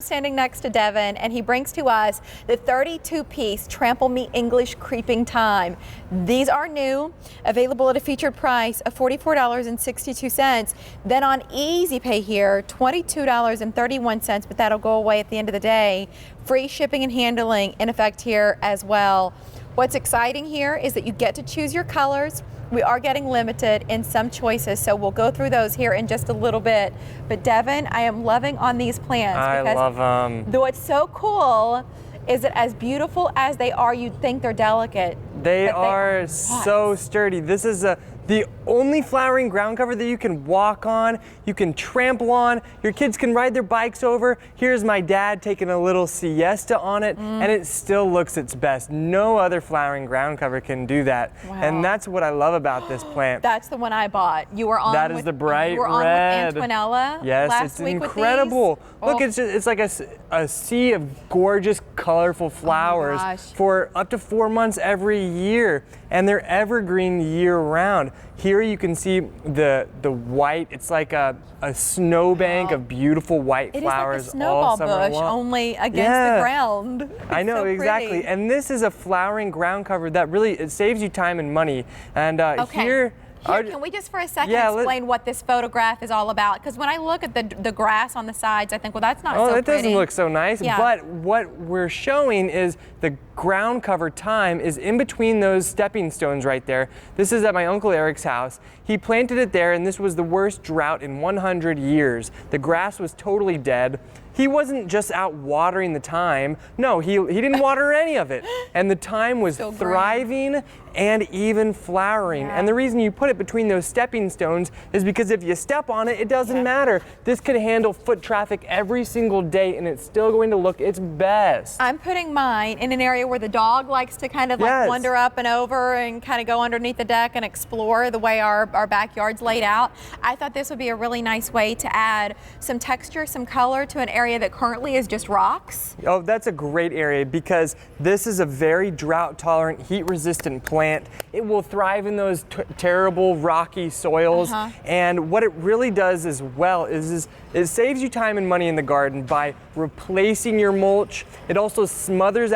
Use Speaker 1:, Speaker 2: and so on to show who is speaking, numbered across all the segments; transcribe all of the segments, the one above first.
Speaker 1: standing next to Devin, and he brings to us the 32-piece Trample Me English Creeping Thyme. These are new, available at a featured price of $44.62. Then on Easy Pay here, $22.31, but that'll go away at the end of the day. Free shipping and handling in effect here as well. What's exciting here is that you get to choose your colors. We are getting limited in some choices, so we'll go through those here in just a little bit. But Devin, I am loving on these plants.
Speaker 2: I love them.
Speaker 1: What's so cool is that as beautiful as they are, you'd think they're delicate.
Speaker 2: They are so sturdy. This is the only flowering ground cover that you can walk on, you can trample on, your kids can ride their bikes over. Here's my dad taking a little siesta on it, and it still looks its best. No other flowering ground cover can do that. Wow. And that's what I love about this plant.
Speaker 1: That's the one I bought. You were on
Speaker 2: That is the bright red.
Speaker 1: You were on with Antonella last week
Speaker 2: incredible.
Speaker 1: With these.
Speaker 2: Look, it's like a sea of gorgeous, colorful flowers for up to 4 months every year, and they're evergreen year round. Here you can see the white. It's like a snowbank of beautiful white flowers.
Speaker 1: It is like a snowball bush, only against the ground. It's
Speaker 2: I know,
Speaker 1: so
Speaker 2: exactly. And this is a flowering ground cover that really, it saves you time and money. And here,
Speaker 1: can we just for a second explain what this photograph is all about? Because when I look at the grass on the sides, I think, well, that's not so pretty.
Speaker 2: Oh, that doesn't look so nice. Yeah. But what we're showing is the ground cover thyme is in between those stepping stones right there. This is at my Uncle Eric's house. He planted it there, and this was the worst drought in 100 years. The grass was totally dead. He wasn't just out watering the thyme. No, he didn't water any of it. And the thyme was thriving and even flowering. And the reason you put it between those stepping stones is because if you step on it, it doesn't matter. This could handle foot traffic every single day, and it's still going to look its best.
Speaker 1: I'm putting mine in an area where the dog likes to kind of like wander up and over and kind of go underneath the deck and explore the way our backyard's laid out. I thought this would be a really nice way to add some texture, some color to an area that currently is just rocks.
Speaker 2: Oh, that's a great area because this is a very drought-tolerant, heat-resistant plant. It will thrive in those terrible rocky soils. And what it really does as well is it saves you time and money in the garden by replacing your mulch. It also smothers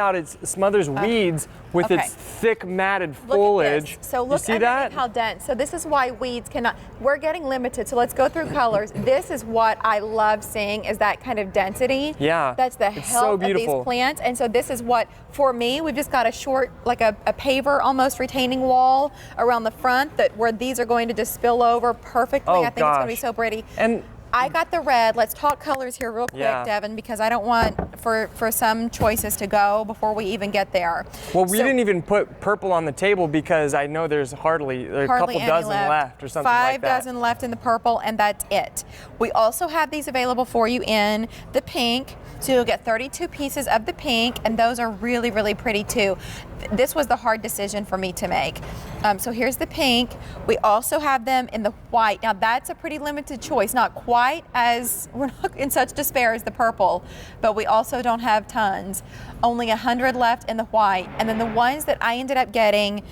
Speaker 2: weeds with its thick matted foliage.
Speaker 1: So look underneath how dense. So this is why weeds cannot, we're getting limited. So let's go through colors. This is what I love seeing, is that kind of density.
Speaker 2: Yeah.
Speaker 1: That's the health of these plants. And so this is what, for me, we've just got a short, like a paver almost retaining wall around the front where these are going to just spill over perfectly. I think it's going to be so pretty. And I got the red. Let's talk colors here real quick, Devin, because I don't want for some choices to go before we even get there.
Speaker 2: Well, we didn't even put purple on the table because I know there's hardly a couple dozen left or something like that.
Speaker 1: 5 dozen left in the purple, and that's it. We also have these available for you in the pink. So you'll get 32 pieces of the pink, and those are really, really pretty too. This was the hard decision for me to make. So here's the pink. We also have them in the white. Now that's a pretty limited choice, not quite as, we're not in such despair as the purple, but we also don't have tons. Only 100 left in the white. And then the ones that I ended up getting,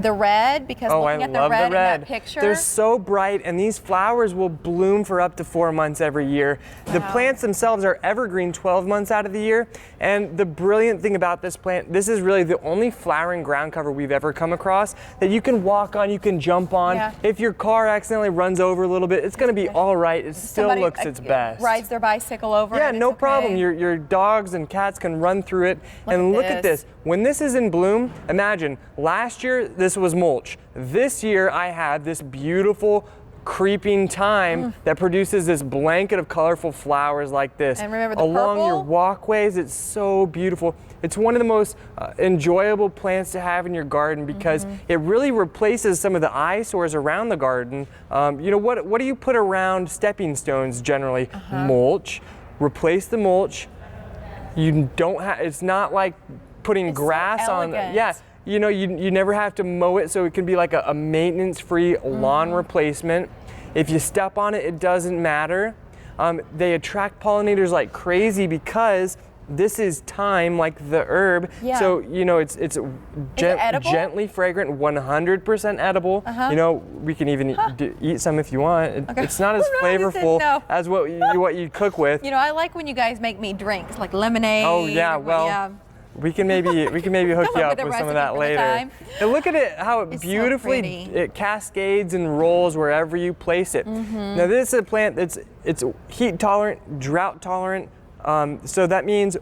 Speaker 1: the red, because looking at the red in that picture.
Speaker 2: They're so bright, and these flowers will bloom for up to 4 months every year. The plants themselves are evergreen 12 months out of the year, and the brilliant thing about this plant, this is really the only flowering ground cover we've ever come across that you can walk on, you can jump on. If your car accidentally runs over a little bit, it's going to be all right. It still looks its best.
Speaker 1: Rides their bicycle over.
Speaker 2: Yeah, no problem. Your dogs and cats can run through it. And look at this. When this is in bloom, imagine last year this was mulch. This year I had this beautiful creeping thyme that produces this blanket of colorful flowers like this.
Speaker 1: And remember the
Speaker 2: along
Speaker 1: purple?
Speaker 2: Your walkways, it's so beautiful. It's one of the most enjoyable plants to have in your garden because it really replaces some of the eyesores around the garden. You know, what do you put around stepping stones generally? Mulch. Replace the mulch. You don't have, it's not like putting grass on. You know, you never have to mow it, so it can be like a maintenance-free lawn replacement. If you step on it, it doesn't matter. They attract pollinators like crazy because this is thyme, like the herb.
Speaker 1: Yeah.
Speaker 2: So, you know, it's
Speaker 1: edible?
Speaker 2: gently fragrant, 100% edible. You know, we can even eat some if you want. It's not as flavorful as what you cook with.
Speaker 1: You know, I like when you guys make me drinks, like lemonade.
Speaker 2: Oh yeah, well, we can maybe hook you up with some of that later. And look at it, how it beautifully it cascades and rolls wherever you place it. Now this is a plant that's heat tolerant, drought tolerant. So that means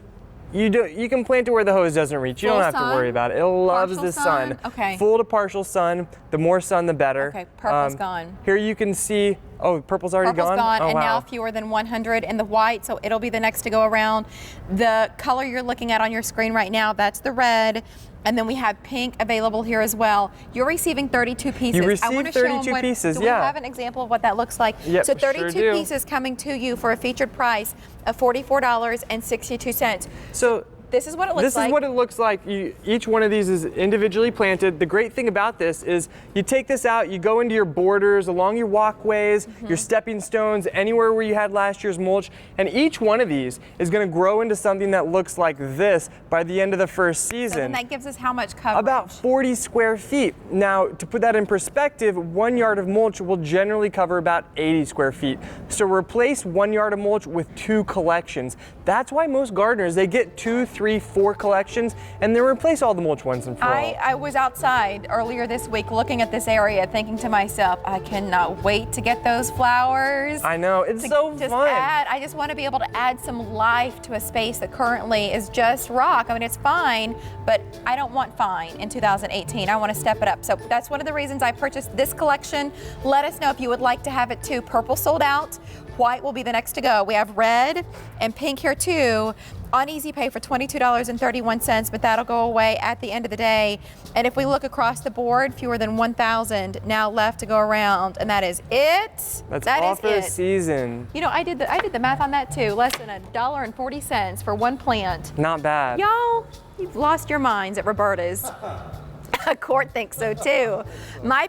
Speaker 2: you can plant it where the hose doesn't reach. You don't have to worry about it. It loves the sun.
Speaker 1: Okay.
Speaker 2: Full to partial sun. The more sun, the better.
Speaker 1: Okay, purple's gone.
Speaker 2: Here you can see, oh, purple's already gone?
Speaker 1: And now fewer than 100 in the white, so it'll be the next to go around. The color you're looking at on your screen right now, that's the red. And then we have pink available here as well. You're receiving 32 pieces.
Speaker 2: You receive 32 pieces,
Speaker 1: do we have an example of what that looks like?
Speaker 2: Yep,
Speaker 1: so 32
Speaker 2: sure do.
Speaker 1: pieces coming to you for a featured price of $44.62.
Speaker 2: So
Speaker 1: this is what it looks like.
Speaker 2: This is what it looks like. Each one of these is individually planted. The great thing about this is you take this out, you go into your borders, along your walkways, your stepping stones, anywhere where you had last year's mulch, and each one of these is going to grow into something that looks like this by the end of the first season.
Speaker 1: And that gives us how much coverage?
Speaker 2: About 40 square feet. Now, to put that in perspective, 1 yard of mulch will generally cover about 80 square feet. So replace 1 yard of mulch with 2 collections. That's why most gardeners, they get 2, 3, 4 collections, and they replace all the mulch once and for all.
Speaker 1: I was outside earlier this week looking at this area thinking to myself, I cannot wait to get those flowers.
Speaker 2: I know, it's so fun.
Speaker 1: I just want to be able to add some life to a space that currently is just rock. I mean, it's fine, but I don't want fine in 2018. I want to step it up. So that's one of the reasons I purchased this collection. Let us know if you would like to have it too. Purple sold out. White will be the next to go. We have red and pink here too on Easy Pay for $22.31, but that'll go away at the end of the day. And if we look across the board, fewer than 1,000 now left to go around, and that is it.
Speaker 2: That's all for the season.
Speaker 1: You know, I did the math on that too. Less than $1.40 for one plant.
Speaker 2: Not bad.
Speaker 1: Y'all, you've lost your minds at Roberta's. Court thinks so too. My